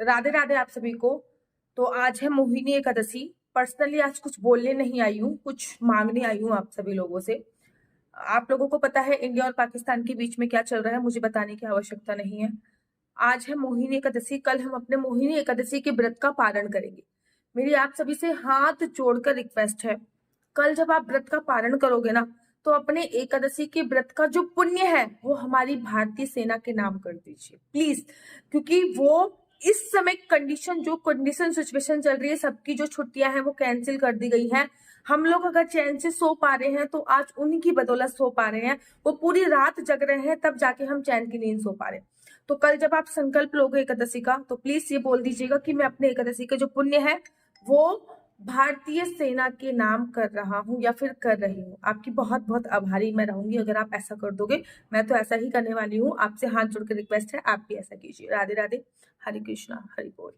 राधे राधे आप सभी को। तो आज है मोहिनी एकादशी। पर्सनली आज कुछ बोलने नहीं आई हूँ, कुछ मांगने आई हूँ आप सभी लोगों से। आप लोगों को पता है इंडिया और पाकिस्तान के बीच में क्या चल रहा है, मुझे बताने की आवश्यकता नहीं है। आज है मोहिनी एकादशी, कल हम अपने मोहिनी एकादशी के व्रत का पारण करेंगे। मेरी आप सभी से हाथ जोड़कर रिक्वेस्ट है, कल जब आप व्रत का पारण करोगे ना, तो अपने एकादशी के व्रत का जो पुण्य है वो हमारी भारतीय सेना के नाम कर दीजिए प्लीज। क्योंकि वो इस समय कंडीशन सिचुएशन चल रही है, सबकी जो छुट्टियां हैं वो कैंसिल कर दी गई हैं। हम लोग अगर चैन से सो पा रहे हैं तो आज उन्हीं की बदौलत सो पा रहे हैं। वो पूरी रात जग रहे हैं तब जाके हम चैन की नींद सो पा रहे हैं। तो कल जब आप संकल्प लोगे एकादशी का, तो प्लीज ये बोल दीजिएगा कि मैं अपने एकादशी का जो पुण्य है वो भारतीय सेना के नाम कर रहा हूँ या फिर कर रही हूँ। आपकी बहुत बहुत आभारी मैं रहूंगी अगर आप ऐसा कर दोगे। मैं तो ऐसा ही करने वाली हूँ। आपसे हाथ जोड़ के रिक्वेस्ट है, आप भी ऐसा कीजिए। राधे राधे, हरे कृष्णा, हरि बोल।